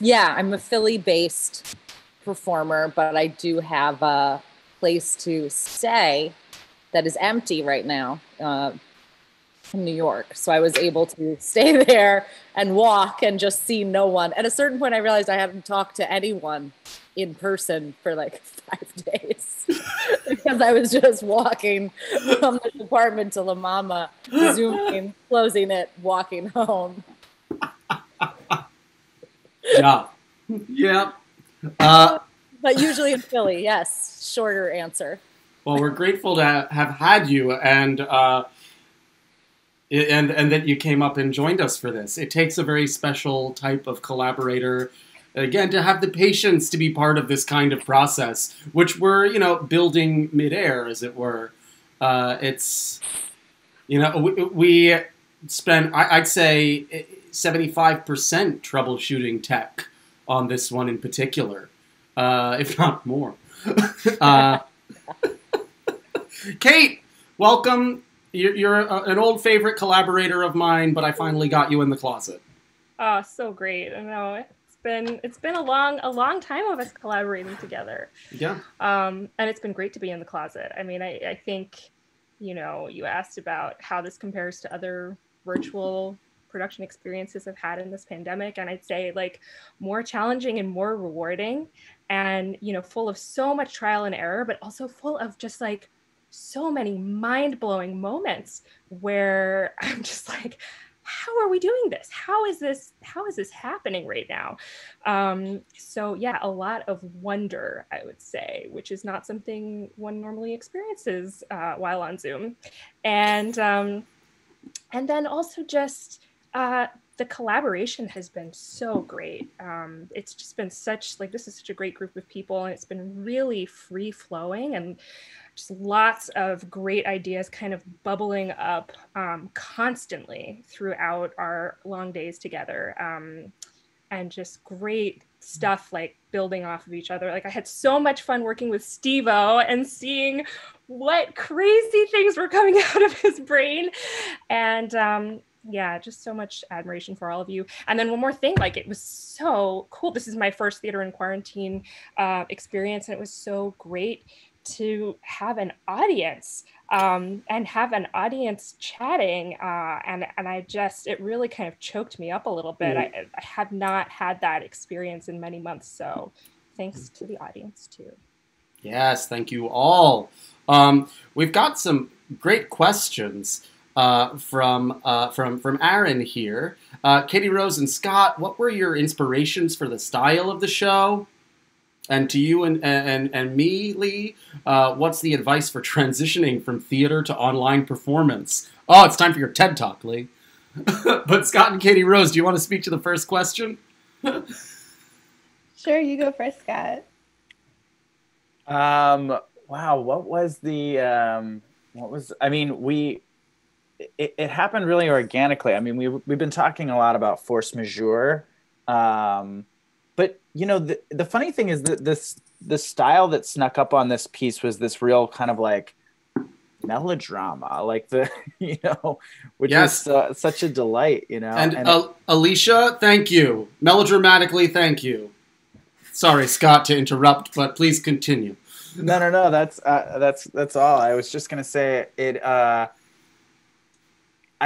Yeah, I'm a Philly-based performer, but I do have a place to stay that is empty right now in New York. So I was able to stay there and walk and just see no one. At a certain point, I realized I hadn't talked to anyone in person for like 5 days because I was just walking from the department to La Mama, zooming, closing it, walking home. Yeah. Yeah. But usually in Philly, yes. Shorter answer. Well, we're grateful to have had you and that you came up and joined us for this. It takes a very special type of collaborator, again, to have the patience to be part of this kind of process, which we're, building midair, as it were. It's, we spent, I'd say, 75% troubleshooting tech on this one in particular. if not more. Kate, welcome. You're an old favorite collaborator of mine, but I finally got you in the closet. Oh, so great. I know it's been a long time of us collaborating together. Yeah. And it's been great to be in the closet. I mean, I think, you asked about how this compares to other virtual production experiences I've had in this pandemic. And I'd say like more challenging and more rewarding and, full of so much trial and error, but also full of just like so many mind-blowing moments where I'm just like, how are we doing this? How is this happening right now? So yeah, a lot of wonder, I would say, which is not something one normally experiences while on Zoom. And then also just the collaboration has been so great. It's just been this is such a great group of people, and it's been really free flowing and just lots of great ideas kind of bubbling up constantly throughout our long days together. And just great stuff like building off of each other. Like I had so much fun working with Steve-O and seeing what crazy things were coming out of his brain. And yeah, just so much admiration for all of you. And then one more thing, like it was so cool. This is my first Theater in Quarantine experience, and it was so great to have an audience and have an audience chatting. And it really kind of choked me up a little bit. I have not had that experience in many months. So thanks to the audience too. Yes, thank you all. We've got some great questions from Aaron here. Katie Rose and Scott, what were your inspirations for the style of the show? And to you and me, Lee, what's the advice for transitioning from theater to online performance? Oh, it's time for your TED Talk, Lee. But Scott and Katie Rose, do you want to speak to the first question? Sure, you go first, Scott. Wow, it happened really organically. I mean, we've been talking a lot about force majeure. But the funny thing is that the style that snuck up on this piece was this real kind of like melodrama, like which yes. is such a delight, And Alicia, thank you. Melodramatically, thank you. Sorry, Scott, to interrupt, but please continue. No. That's all. I was just gonna say it. I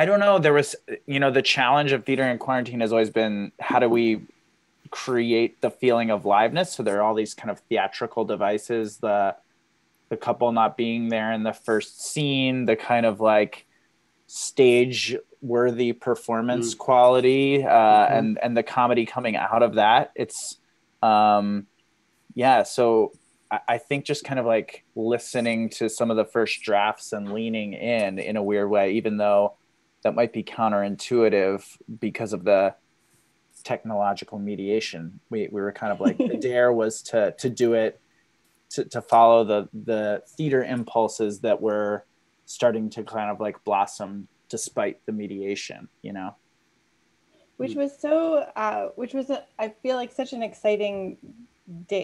don't know. There was, the challenge of Theater in Quarantine has always been how do we create the feeling of liveness. So there are all these kind of theatrical devices, the couple not being there in the first scene, the kind of like stage worthy performance quality, and the comedy coming out of that. It's so I think just kind of like listening to some of the first drafts and leaning in a weird way, even though that might be counterintuitive because of the technological mediation. We were kind of like the dare was to do it, to follow the theater impulses that were starting to kind of like blossom despite the mediation, Which was I feel like such an exciting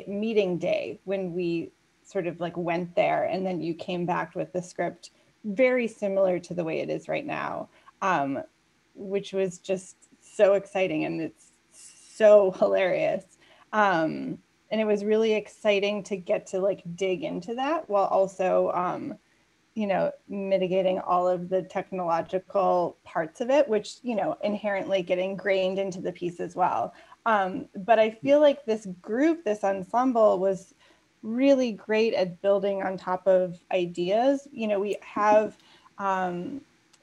meeting day when we sort of like went there, and then you came back with the script very similar to the way it is right now, which was just so exciting, and it's so hilarious. And it was really exciting to get to like dig into that while also, mitigating all of the technological parts of it, which, inherently get ingrained into the piece as well. But I feel like this group, this ensemble was really great at building on top of ideas.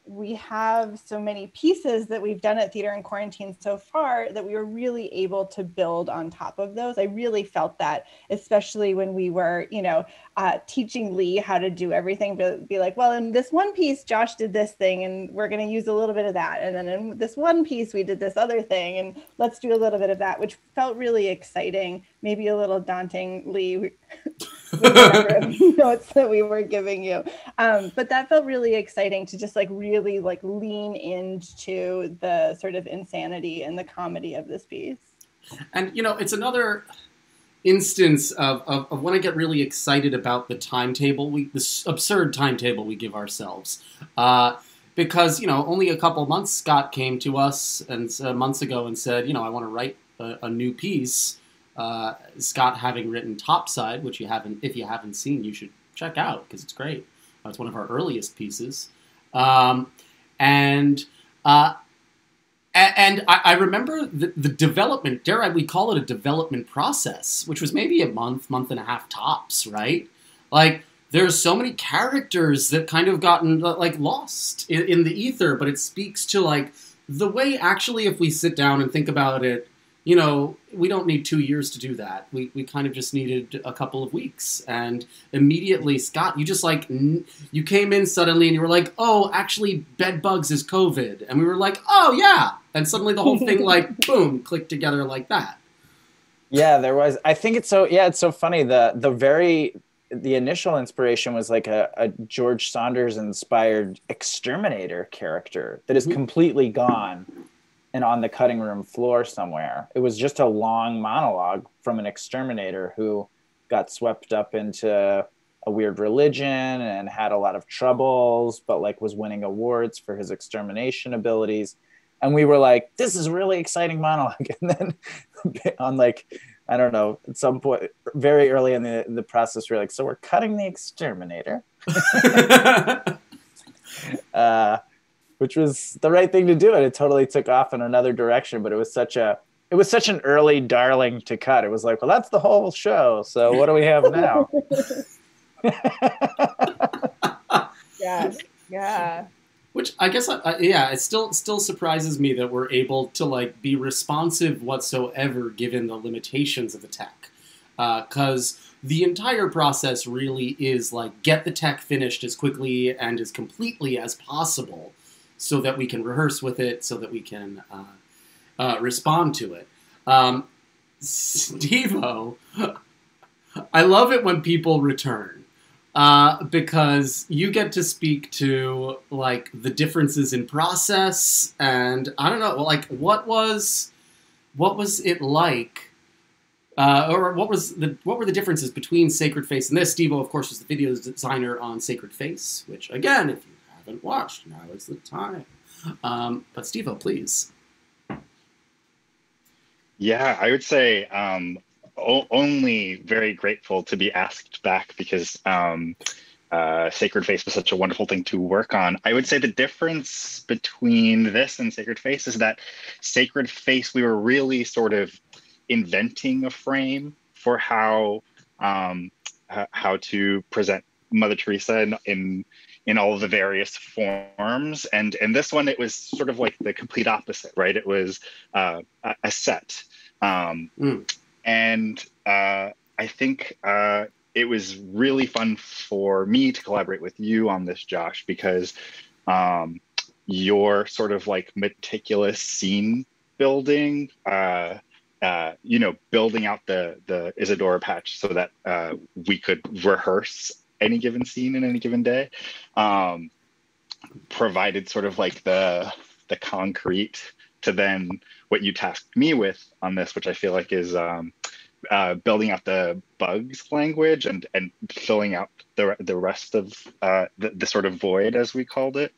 We have so many pieces that we've done at Theater in Quarantine so far that we were really able to build on top of those. I really felt that, especially when we were, teaching Lee how to do everything, but be like, well, in this one piece, Josh did this thing, and we're going to use a little bit of that. And then in this one piece, we did this other thing, and let's do a little bit of that, which felt really exciting, maybe a little daunting, Lee, whatever notes that we were giving you. But that felt really exciting to just like really like lean into the sort of insanity and the comedy of this piece. And, it's another instance of when I get really excited about the timetable, this absurd timetable we give ourselves. Because, you know, only a couple months Scott came to us and months ago and said, you know, I want to write a new piece. Scott having written Topside, which if you haven't seen, you should check out because it's great. It's one of our earliest pieces. And I remember the development, we call it a development process, which was maybe a month and a half tops, right? Like, there's so many characters that kind of gotten, like, lost in the ether, but it speaks to, like, the way, actually, if we sit down and think about it, you know, we don't need 2 years to do that. We kind of just needed a couple of weeks. And immediately, Scott, you just, like, you came in suddenly and you were like, oh, actually, bedbugs is COVID. And we were like, oh, yeah. And suddenly the whole thing, like, boom, clicked together like that. Yeah, there was. I think it's so funny. The initial inspiration was like a George Saunders inspired exterminator character that is completely gone and on the cutting room floor somewhere. It was just a long monologue from an exterminator who got swept up into a weird religion and had a lot of troubles, but like was winning awards for his extermination abilities. And we were like, this is a really exciting monologue. And then on like, I don't know, at some point, very early in the process, we're like, so we're cutting the exterminator. Which was the right thing to do. And it totally took off in another direction, but it was such an early darling to cut. It was like, well, that's the whole show. So what do we have now? Yeah. Which I guess, it still surprises me that we're able to, like, be responsive whatsoever given the limitations of the tech. Because the entire process really is, like, get the tech finished as quickly and as completely as possible so that we can rehearse with it, so that we can respond to it. Steve-O, I love it when people return. Because you get to speak to, like, the differences in process, and I don't know, like, what was it like, or what were the differences between Sacred Face and this? Steve-O, of course, was the video designer on Sacred Face, which, again, if you haven't watched, now is the time. But Steve-O, please. Yeah, I would say only very grateful to be asked back because Sacred Face was such a wonderful thing to work on. I would say the difference between this and Sacred Face is that Sacred Face, we were really sort of inventing a frame for how to present Mother Teresa in all of the various forms. And this one, it was sort of like the complete opposite, right? It was a set. And I think it was really fun for me to collaborate with you on this, Josh, because your sort of like meticulous scene building, building out the Isadora patch so that we could rehearse any given scene in any given day, provided sort of like the concrete to then what you tasked me with on this, which I feel like is building out the bugs language and filling out the rest of the sort of void, as we called it.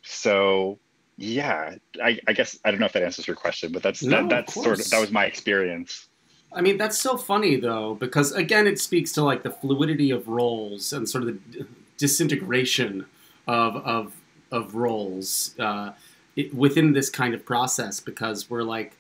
So yeah, I guess I don't know if that answers your question, but that's sort of, that was my experience. I mean, that's so funny though, because again, it speaks to like the fluidity of roles and sort of the disintegration of roles within this kind of process, because we're like,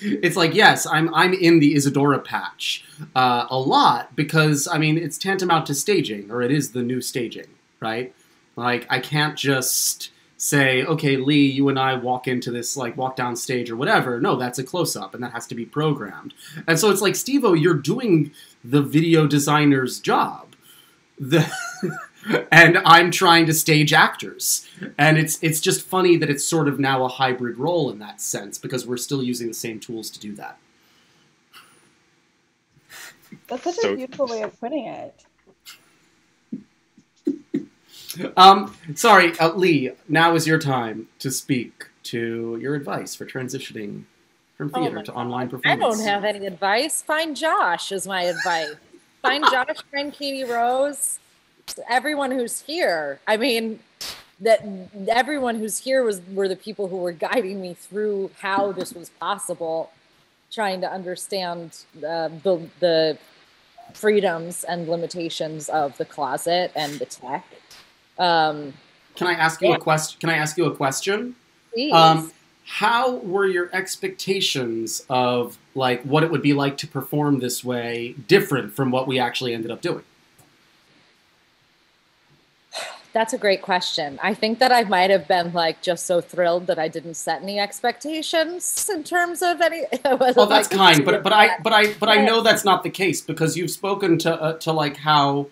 it's like, yes, I'm in the Isadora patch a lot because, I mean, it's tantamount to staging, or it is the new staging, right? Like, I can't just say, okay, Lee, you and I walk into this, like, walk down stage or whatever. No, that's a close-up, and that has to be programmed. And so it's like, Steve-O, you're doing the video designer's job. And I'm trying to stage actors. And it's just funny that it's sort of now a hybrid role in that sense, because we're still using the same tools to do that. That's such a beautiful way of putting it. Sorry, Lee, now is your time to speak to your advice for transitioning from theater to online I performance? don't have any advice. Find Josh is my advice. Find Josh, find Katie Rose, everyone who's here. I mean, that everyone who's here were the people who were guiding me through how this was possible, trying to understand the freedoms and limitations of the closet and the tech. Can I ask you a question? Can I ask you a question? Please. How were your expectations of like what it would be like to perform this way different from what we actually ended up doing? That's a great question. I think that I might have been like just so thrilled that I didn't set any expectations in terms of any. Well, that's kind, but I know that's not the case because you've spoken to like how,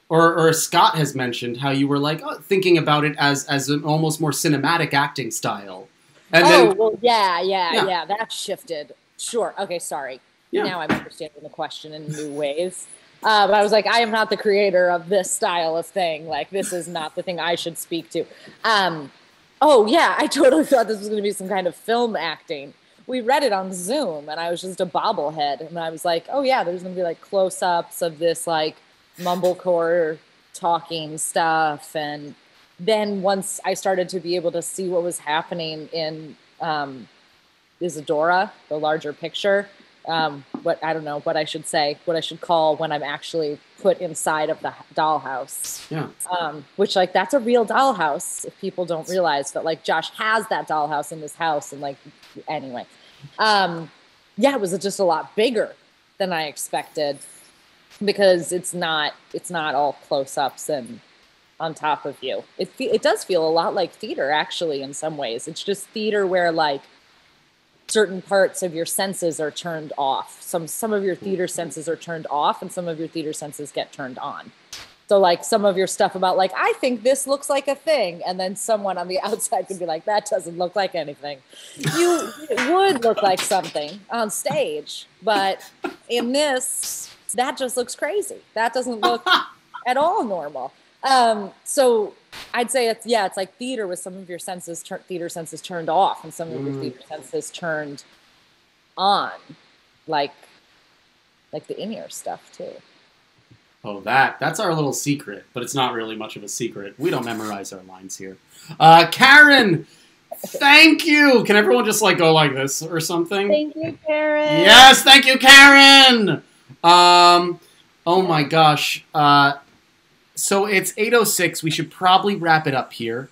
or Scott has mentioned how you were like thinking about it as an almost more cinematic acting style. And then, well, yeah, that shifted. Sure. Okay, sorry. Yeah. Now I'm understanding the question in new ways. But I was like, I am not the creator of this style of thing. Like, this is not the thing I should speak to. Oh, yeah, I totally thought this was going to be some kind of film acting. We read it on Zoom, and I was just a bobblehead. And I was like, oh, yeah, there's going to be, like, close-ups of this, like, mumblecore talking stuff. And then once I started to be able to see what was happening in Isadora, the larger picture, what I don't know what I should say, what I should call when I'm actually put inside of the dollhouse. Yeah. Which like that's a real dollhouse. If people don't realize that, like Josh has that dollhouse in his house, and like anyway, yeah, it was just a lot bigger than I expected because it's not all close-ups and on top of you. It does feel a lot like theater actually in some ways. It's just theater where like certain parts of your senses are turned off. Some of your theater senses are turned off and some of your theater senses get turned on. So like some of your stuff about like, I think this looks like a thing. And then someone on the outside could be like, that doesn't look like anything. It would look like something on stage, but in this, that just looks crazy. That doesn't look at all normal. So I'd say it's like theater with some of your theater senses turned off and some of your theater senses turned on, like the in-ear stuff too. Oh, that's our little secret, but it's not really much of a secret. We don't memorize our lines here. Karen, thank you. Can everyone just like go like this or something? Thank you, Karen. Yes, thank you, Karen. Oh my gosh. So it's 8:06. We should probably wrap it up here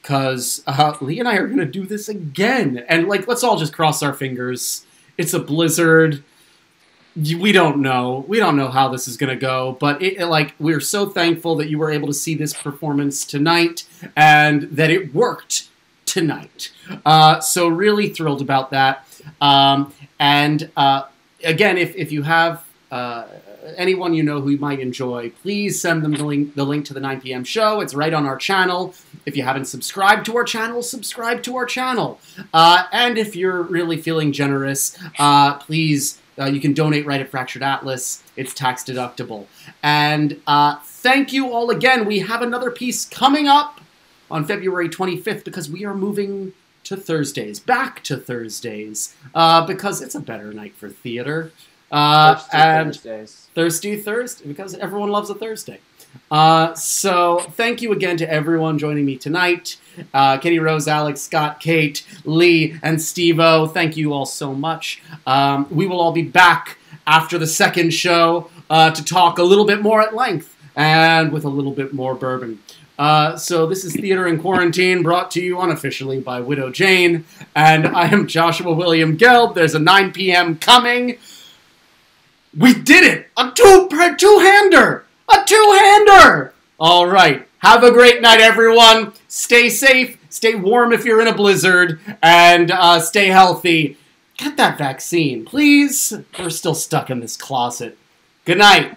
because Lee and I are going to do this again. And like, let's all just cross our fingers. It's a blizzard. We don't know. We don't know how this is going to go. But we're so thankful that you were able to see this performance tonight and that it worked tonight. So really thrilled about that. Again, if you have anyone you know who you might enjoy, please send them the link to the 9 p.m. show. It's right on our channel. If you haven't subscribed to our channel, subscribe to our channel. And if you're really feeling generous, please, you can donate right at Fractured Atlas. It's tax deductible. And thank you all again. We have another piece coming up on February 25th because we are moving to Thursdays, back to Thursdays, because it's a better night for theater. Thirsty Thursday, because everyone loves a Thursday. So thank you again to everyone joining me tonight. Katie Rose, Alex, Scott, Kate, Lee, and Steve-O. Thank you all so much. We will all be back after the second show to talk a little bit more at length and with a little bit more bourbon. So this is Theater in Quarantine, brought to you unofficially by Widow Jane, and I am Joshua William Gelb. There's a 9 p.m. coming. We did it! A two-hander! A two-hander! All right. Have a great night, everyone. Stay safe. Stay warm if you're in a blizzard. And stay healthy. Get that vaccine, please. We're still stuck in this closet. Good night.